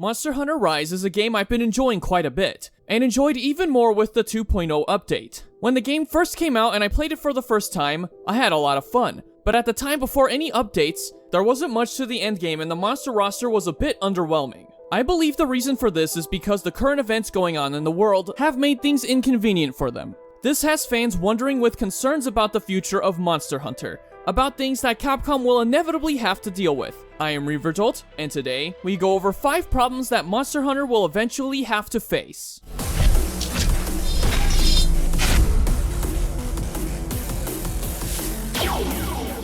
Monster Hunter Rise is a game I've been enjoying quite a bit, and enjoyed even more with the 2.0 update. When the game first came out and I played it for the first time, I had a lot of fun, but at the time before any updates, there wasn't much to the endgame and the monster roster was a bit underwhelming. I believe the reason for this is because the current events going on in the world have made things inconvenient for them. This has fans wondering with concerns about the future of Monster Hunter, about things that Capcom will inevitably have to deal with. I am Reverjolt, and today, we go over 5 problems that Monster Hunter will eventually have to face.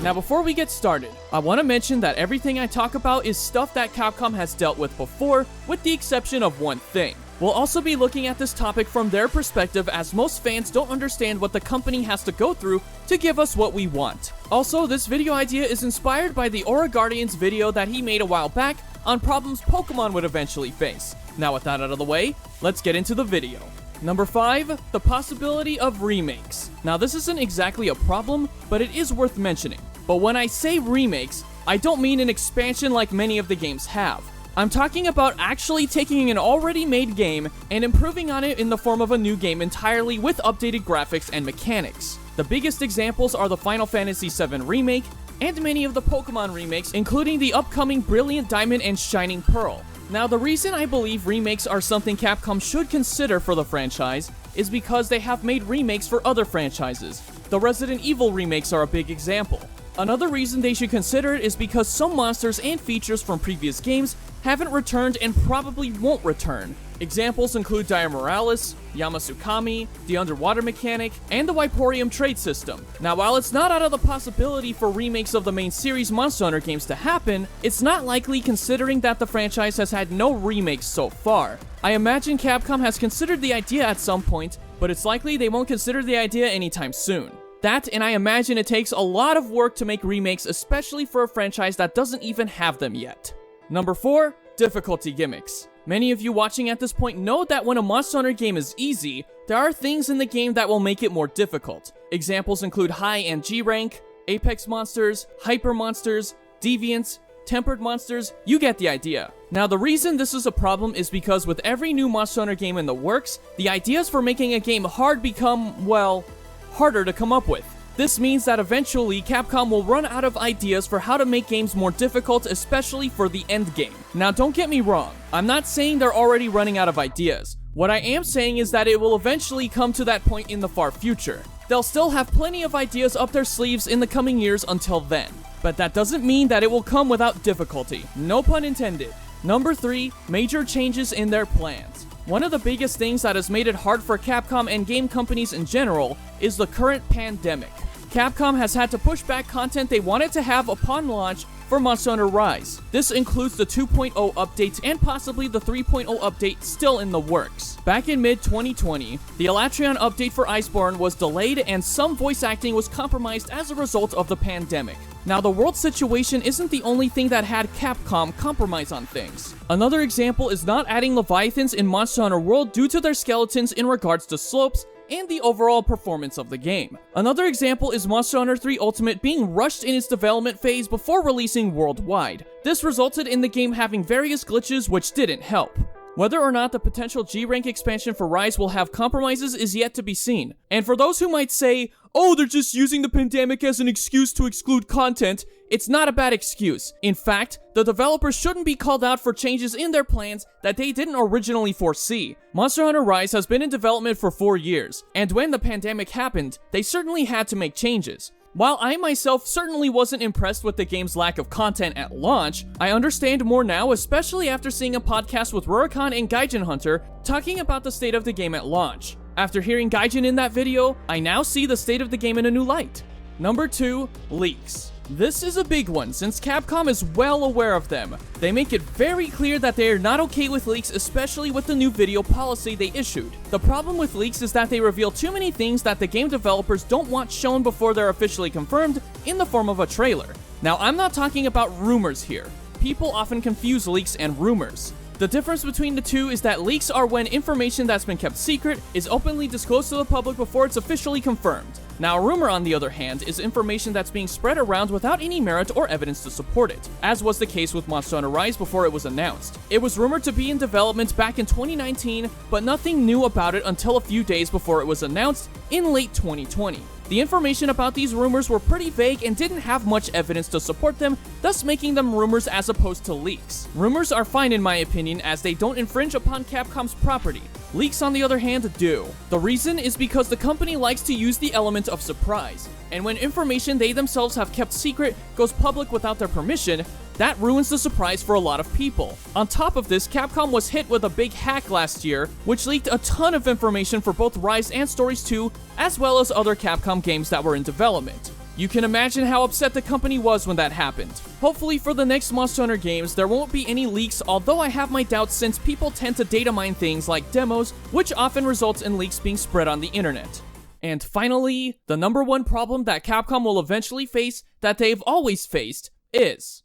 Now before we get started, I want to mention that everything I talk about is stuff that Capcom has dealt with before, with the exception of one thing. We'll also be looking at this topic from their perspective, as most fans don't understand what the company has to go through to give us what we want. Also, this video idea is inspired by the Aura Guardians video that he made a while back on problems Pokemon would eventually face. Now with that out of the way, let's get into the video. Number 5, the possibility of remakes. Now this isn't exactly a problem, but it is worth mentioning. But when I say remakes, I don't mean an expansion like many of the games have. I'm talking about actually taking an already made game and improving on it in the form of a new game entirely with updated graphics and mechanics. The biggest examples are the Final Fantasy VII Remake and many of the Pokemon remakes, including the upcoming Brilliant Diamond and Shining Pearl. Now, the reason I believe remakes are something Capcom should consider for the franchise is because they have made remakes for other franchises. The Resident Evil remakes are a big example. Another reason they should consider it is because some monsters and features from previous games haven't returned and probably won't return. Examples include Dire Morales, Yamasukami, the underwater mechanic, and the Viporium trade system. Now, while it's not out of the possibility for remakes of the main series Monster Hunter games to happen, it's not likely considering that the franchise has had no remakes so far. I imagine Capcom has considered the idea at some point, but it's likely they won't consider the idea anytime soon. That, and I imagine it takes a lot of work to make remakes, especially for a franchise that doesn't even have them yet. Number 4, difficulty gimmicks. Many of you watching at this point know that when a Monster Hunter game is easy, there are things in the game that will make it more difficult. Examples include high and G rank, apex monsters, hyper monsters, deviants, tempered monsters, you get the idea. Now the reason this is a problem is because with every new Monster Hunter game in the works, the ideas for making a game hard become, well, harder to come up with. This means that eventually Capcom will run out of ideas for how to make games more difficult, especially for the end game. Now don't get me wrong, I'm not saying they're already running out of ideas. What I am saying is that it will eventually come to that point in the far future. They'll still have plenty of ideas up their sleeves in the coming years until then. But that doesn't mean that it will come without difficulty. No pun intended. Number 3, major changes in their plans. One of the biggest things that has made it hard for Capcom and game companies in general is the current pandemic. Capcom has had to push back content they wanted to have upon launch for Monster Hunter Rise. This includes the 2.0 updates and possibly the 3.0 update still in the works. Back in mid-2020, the Elatrion update for Iceborne was delayed and some voice acting was compromised as a result of the pandemic. Now, the world situation isn't the only thing that had Capcom compromise on things. Another example is not adding Leviathans in Monster Hunter World due to their skeletons in regards to slopes and the overall performance of the game. Another example is Monster Hunter 3 Ultimate being rushed in its development phase before releasing worldwide. This resulted in the game having various glitches which didn't help. Whether or not the potential G-Rank expansion for Rise will have compromises is yet to be seen. And for those who might say, oh, they're just using the pandemic as an excuse to exclude content, it's not a bad excuse. In fact, the developers shouldn't be called out for changes in their plans that they didn't originally foresee. Monster Hunter Rise has been in development for 4 years, and when the pandemic happened, they certainly had to make changes. While I myself certainly wasn't impressed with the game's lack of content at launch, I understand more now, especially after seeing a podcast with Rurikon and Gaijin Hunter talking about the state of the game at launch. After hearing Gaijin in that video, I now see the state of the game in a new light. Number 2, leaks. This is a big one since Capcom is well aware of them. They make it very clear that they are not okay with leaks, especially with the new video policy they issued. The problem with leaks is that they reveal too many things that the game developers don't want shown before they're officially confirmed in the form of a trailer. Now, I'm not talking about rumors here. People often confuse leaks and rumors. The difference between the two is that leaks are when information that's been kept secret is openly disclosed to the public before it's officially confirmed. Now, a rumor, on the other hand, is information that's being spread around without any merit or evidence to support it, as was the case with Monster Hunter Rise before it was announced. It was rumored to be in development back in 2019, but nothing new about it until a few days before it was announced in late 2020. The information about these rumors were pretty vague and didn't have much evidence to support them, thus making them rumors as opposed to leaks. Rumors are fine in my opinion, as they don't infringe upon Capcom's property. Leaks, on the other hand, do. The reason is because the company likes to use the element of surprise, and when information they themselves have kept secret goes public without their permission, that ruins the surprise for a lot of people. On top of this, Capcom was hit with a big hack last year, which leaked a ton of information for both Rise and Stories 2, as well as other Capcom games that were in development. You can imagine how upset the company was when that happened. Hopefully for the next Monster Hunter games, there won't be any leaks, although I have my doubts since people tend to data mine things like demos, which often results in leaks being spread on the internet. And finally, the number one problem that Capcom will eventually face, that they've always faced, is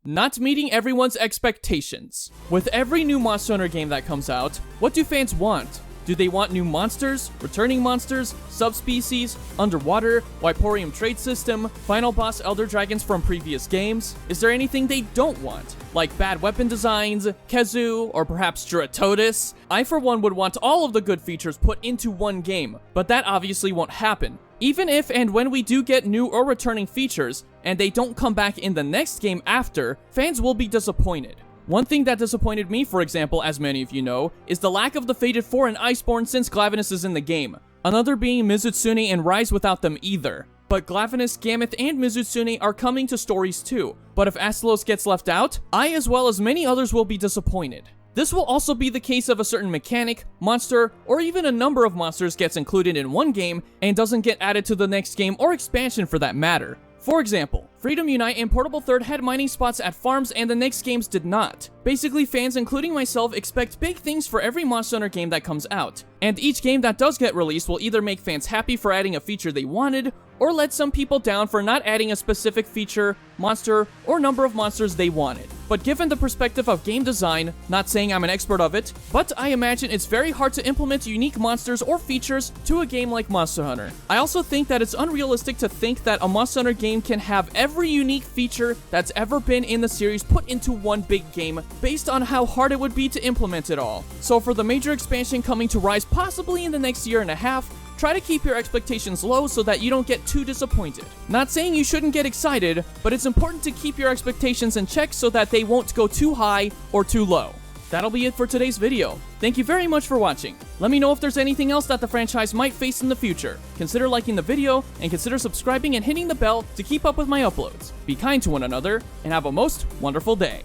not meeting everyone's expectations. With every new Monster Hunter game that comes out, what do fans want? Do they want new monsters, returning monsters, subspecies, underwater, Wyporium trade system, final boss elder dragons from previous games? Is there anything they don't want? Like bad weapon designs, Kezu, or perhaps Duratotus? I for one would want all of the good features put into one game, but that obviously won't happen. Even if and when we do get new or returning features, and they don't come back in the next game after, fans will be disappointed. One thing that disappointed me, for example, as many of you know, is the lack of the Fated 4 and Iceborne since Glavenus is in the game. Another being Mizutsune and Rise without them either. But Glavenus, Gameth, and Mizutsune are coming to Stories too. But if Astalos gets left out, I as well as many others will be disappointed. This will also be the case if a certain mechanic, monster, or even a number of monsters gets included in one game and doesn't get added to the next game or expansion for that matter. For example, Freedom Unite and Portable Third had mining spots at farms and the next games did not. Basically, fans, including myself, expect big things for every Monster Hunter game that comes out, and each game that does get released will either make fans happy for adding a feature they wanted, or let some people down for not adding a specific feature, monster, or number of monsters they wanted. But given the perspective of game design, not saying I'm an expert of it, but I imagine it's very hard to implement unique monsters or features to a game like Monster Hunter. I also think that it's unrealistic to think that a Monster Hunter game can have every unique feature that's ever been in the series put into one big game, based on how hard it would be to implement it all. So for the major expansion coming to Rise possibly in the next year and a half, try to keep your expectations low so that you don't get too disappointed. Not saying you shouldn't get excited, but it's important to keep your expectations in check so that they won't go too high or too low. That'll be it for today's video. Thank you very much for watching. Let me know if there's anything else that the franchise might face in the future. Consider liking the video, and consider subscribing and hitting the bell to keep up with my uploads. Be kind to one another, and have a most wonderful day.